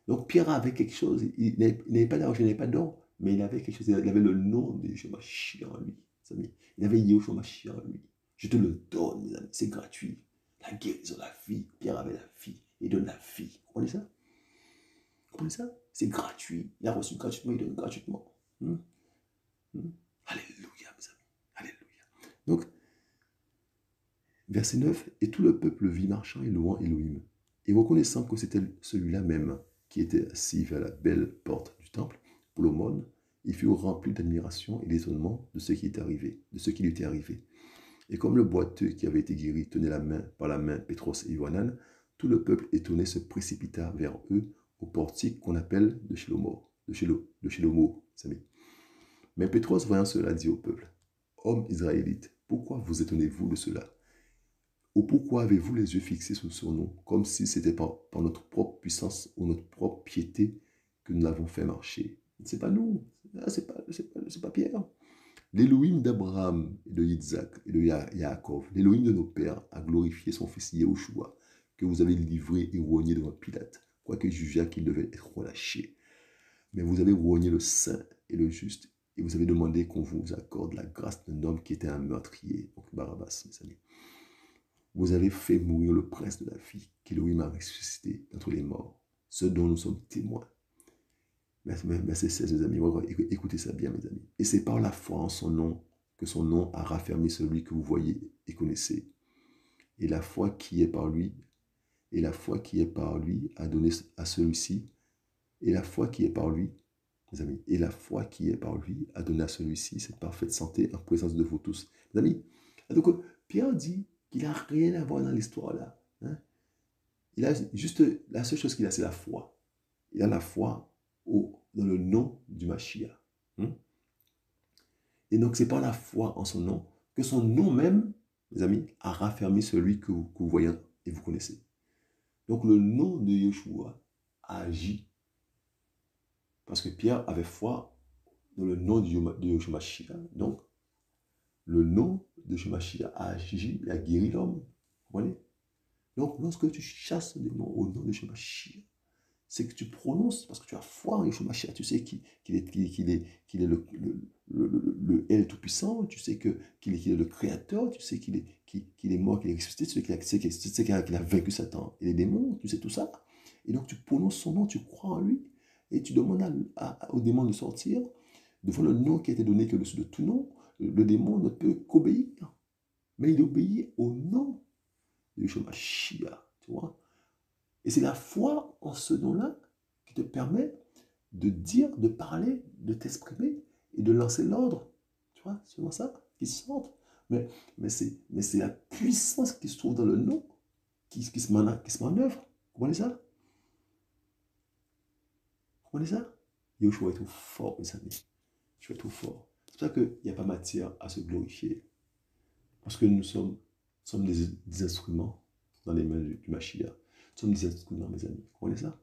[SPEAKER 1] Donc Pierre avait quelque chose, il n'avait pas d'argent, il n'avait pas d'or, mais il avait quelque chose, il avait le nom de Yeshua Mashiach en lui. Amis. Il avait Yeshua Mashiach en lui. Je te le donne, mes amis, c'est gratuit. La guérison, la vie. Pierre avait la vie, il donne la vie. Vous comprenez ça? Vous comprenez ça? C'est gratuit. Il a reçu gratuitement, il donne gratuitement. Alléluia, mes amis. Alléluia. Donc, verset 9, et tout le peuple vit marchant et louant Elohim, et reconnaissant que c'était celui-là même qui était assis vers la belle porte du temple, pour l'aumône, il fut rempli d'admiration et d'étonnement de ce qui était arrivé, de ce qui lui était arrivé. Et comme le boiteux qui avait été guéri tenait la main par la main Pétros et Yohanan, tout le peuple étonné se précipita vers eux au portique qu'on appelle de Shilomo, Mais Pétros, voyant cela, dit au peuple, hommes israélites, pourquoi vous étonnez-vous de cela? Ou pourquoi avez-vous les yeux fixés sur nous, comme si c'était par notre propre puissance ou notre propre piété que nous l'avons fait marcher? C'est pas nous, c'est pas Pierre. L'Élohim d'Abraham et de Isaac et de Yaakov, l'Élohim de nos pères, a glorifié son fils Yahushua, que vous avez livré et rogné devant Pilate, quoique jugeât qu'il devait être relâché. Mais vous avez rogné le saint et le juste, et vous avez demandé qu'on vous accorde la grâce d'un homme qui était un meurtrier, donc Barabbas, mes amis. Vous avez fait mourir le prince de la vie, qu'Élohim a ressuscité d'entre les morts, ce dont nous sommes témoins. Verset 16, mes amis. Écoutez ça bien, mes amis. Et c'est par la foi en son nom que son nom a raffermi celui que vous voyez et connaissez. Et la foi qui est par lui, a donné à celui-ci, et la foi qui est par lui, mes amis, et la foi qui est par lui a donné à celui-ci cette parfaite santé en présence de vous tous. Mes amis, donc Pierre dit qu'il n'a rien à voir dans l'histoire là. Il a juste, la seule chose qu'il a, c'est la foi. Il a la foi dans le nom du Mashiach. Et donc, c'est par la foi en son nom que son nom même, mes amis, a raffermi celui que vous voyez et vous connaissez. Donc, le nom de Yeshua a agi parce que Pierre avait foi dans le nom de Yeshua Mashiach. Donc, le nom de Yeshua Mashiach a agi et a guéri l'homme. Vous voyez? Donc, lorsque tu chasses des démons au nom de Yeshua Mashiach, c'est que tu prononces, parce que tu as foi en Yeshua Mashiach, tu sais qu'il est le El Tout-Puissant, tu sais qu'il est le Créateur, tu sais qu'il est mort, qu'il est ressuscité, tu sais qu'il a vaincu Satan et les démons, tu sais tout ça. Et donc tu prononces son nom, tu crois en lui, et tu demandes aux démons de sortir devant le nom qui a été donné que au-dessus de tout nom. Le démon ne peut qu'obéir, mais il obéit au nom de Yeshua Mashiach, tu vois. Et c'est la foi en ce nom-là qui te permet de dire, de parler, de t'exprimer et de lancer l'ordre. Tu vois, c'est vraiment ça qui se sente. Mais c'est la puissance qui se trouve dans le nom qui se manœuvre. Vous comprenez ça? Vous comprenez ça? Yoshua est trop fort, mes amis. Yoshua est trop fort. C'est pour ça qu'il n'y a pas matière à se glorifier. Parce que nous sommes des instruments dans les mains du Mashiach. Nous sommes des instruments, mes amis. Vous comprenez ça?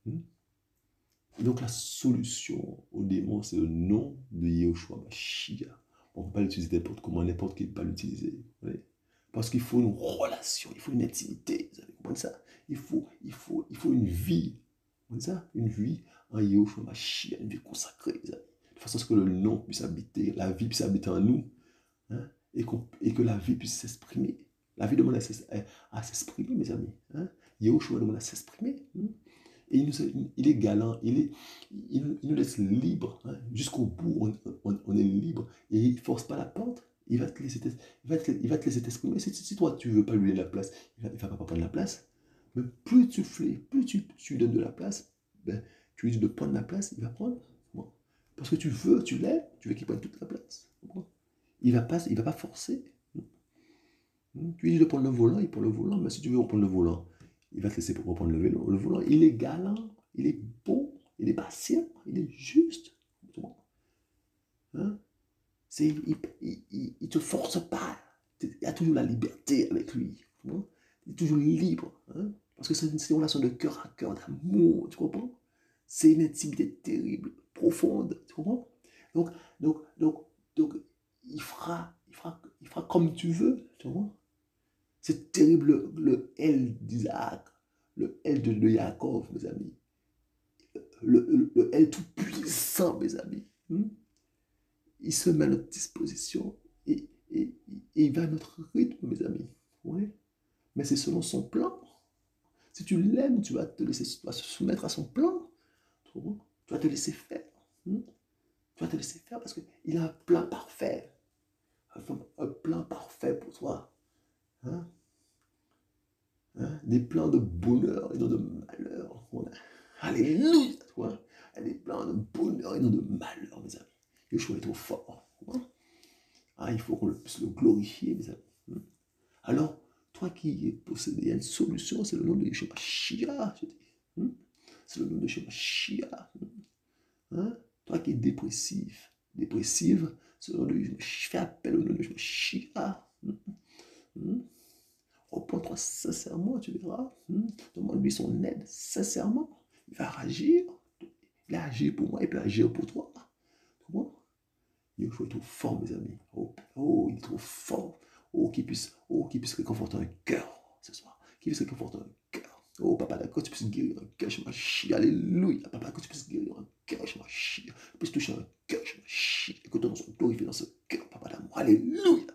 [SPEAKER 1] Et donc la solution au démon, c'est le nom de Yeshua Mashiach. On ne peut pas l'utiliser n'importe comment, n'importe qui ne peut pas l'utiliser. Parce qu'il faut une relation, il faut une intimité. Vous comprenez ça? Il faut une vie. Vous comprenez ça? Une vie en Yeshua Mashiach, une vie consacrée, de façon à ce que le nom puisse habiter, la vie puisse habiter en nous. Et que la vie puisse s'exprimer. La vie demande à s'exprimer, mes amis. Yeshua demande à s'exprimer. Et il est galant, il nous laisse libre. Jusqu'au bout, on est libre. Et il ne force pas la porte. Il va te laisser t'exprimer. Si toi, tu ne veux pas lui donner la place, il ne va pas prendre la place. Mais plus tu fais, plus tu lui donnes de la place, tu lui dis de prendre la place, il va prendre. Parce que tu veux qu'il prenne toute la place. Il ne va pas forcer. Tu lui dis de prendre le volant, il prend le volant. Mais si tu veux reprendre le volant, il va te laisser pour reprendre le volant. Il est galant, il est beau, il est patient, il est juste. Il ne te force pas. Il y a toujours la liberté avec lui. Il est toujours libre. Parce que c'est une relation de cœur à cœur, d'amour. Tu comprends? C'est une intimité terrible, profonde. Tu comprends? Donc il fera comme tu veux. Tu comprends? C'est terrible, le L d'Isaac, le L de Yaakov, mes amis. Le L tout puissant, mes amis. Il se met à notre disposition et il va à notre rythme, mes amis. Oui. Mais c'est selon son plan. Si tu l'aimes, tu vas te laisser, tu vas se soumettre à son plan. Tu vas te laisser faire. Tu vas te laisser faire parce qu'il a un plan parfait. Un plan parfait pour toi. Hein? Des plans de bonheur et non de malheur. Alléluia, toi. Des plans de bonheur et non de malheur, mes amis. Yeshua est trop fort. Il faut qu'on puisse le glorifier, mes amis. Alors, toi qui es possédé, il y a une solution, c'est le nom de Yeshua Mashiach, je dis. C'est le nom de Yeshua Mashiach. Toi qui es dépressive, c'est le nom de Yeshua. Fais appel au nom de Yeshua Mashiach. Reprends-toi sincèrement, tu verras. Demande-lui son aide sincèrement. Il va agir. Il a agi pour moi, il peut agir pour toi. Comment? Il faut être trop fort, mes amis. Il est trop fort. Qu'il puisse réconforter un cœur ce soir. Qu'il puisse réconforter un cœur. Papa, d'accord, tu puisses guérir un cœur, je m'en chie. Alléluia. Papa, d'accord, tu puisses guérir un cœur, je m'en chie. Tu puisses toucher un cœur, je m'en chie. Et que ton nom soit glorifié dans ce cœur, papa d'amour. Alléluia.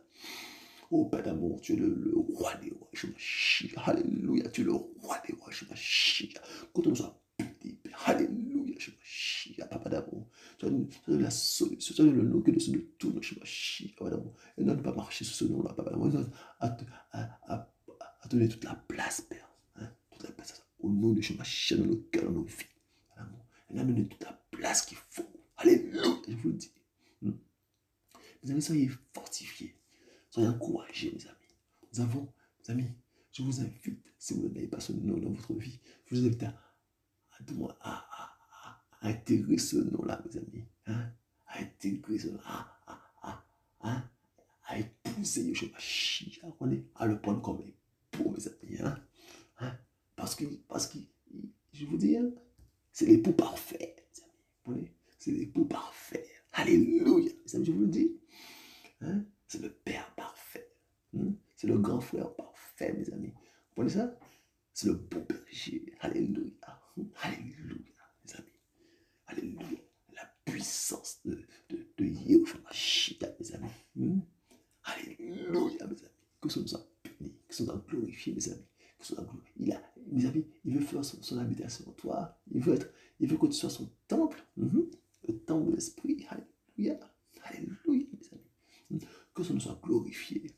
[SPEAKER 1] Père d'amour, tu es le roi des rois, je m'en chie. Alléluia. Tu es le roi des rois, je m'en chie. Que ton nom soit béni, Père. Alléluia, je m'en chie. Papa d'amour. Tu as la solution, tu as le nom que de tout, je m'en chie. Papa d'amour. Et non, ne pas marcher sur ce nom-là, papa d'amour. À donner toute la place, Père. Toute la place au nom de Jésus, dans nos cœurs, dans nos vies. Et à donner toute la place qu'il faut. Alléluia, je vous le dis. Mes amis, soyez fortifiés. Soyez encouragés, mes amis. Mes amis, je vous invite, si vous n'avez pas ce nom dans votre vie, je vous invite à intégrer ce nom-là, mes amis. À intégrer ce nom-là. À épouser Yeshua Mashiach. À le prendre comme époux, mes amis. Parce que, je vous dis, c'est l'époux parfait, mes amis. C'est l'époux parfait. Alléluia, mes amis, je vous le dis. C'est le Père parfait. C'est le grand frère parfait, mes amis. Vous voyez ça? C'est le bon berger. Alléluia. Alléluia, mes amis. Alléluia. La puissance de Yeshua Mashiach, mes amis. Alléluia, mes amis. Que ce soit béni, que ce soit glorifié, mes amis. Que ce soit glorifié. Mes amis, il veut faire son habitation en toi. Il veut que tu sois son temple. Le temple de l'esprit. Alléluia. Alléluia, mes amis. Que ce soit glorifié.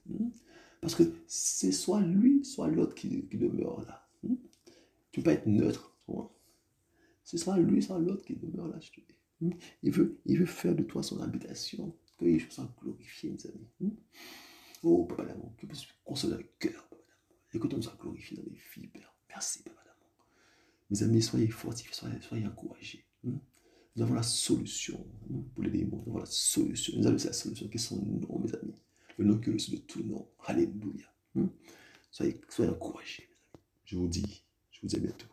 [SPEAKER 1] Parce que c'est soit lui, soit l'autre qui demeure là. Tu ne peux pas être neutre. C'est soit lui, soit l'autre qui demeure là. Je te dis. Il veut faire de toi son habitation. Que les choses soient glorifiées, mes amis. Papa d'amour, que tu puisses consoler le cœur, papa d'amour. Et que ton nom soit glorifié dans les vies, Père. Merci, papa d'amour. Mes amis, soyez fortifiés, soyez encouragés. Nous avons la solution pour les démons. Nous avons la solution. Nous avons la solution qui est son nom, mes amis. Le nom qui est au-dessus de tout nom. Alléluia. Soyez encouragés, mes amis. Je vous dis à bientôt.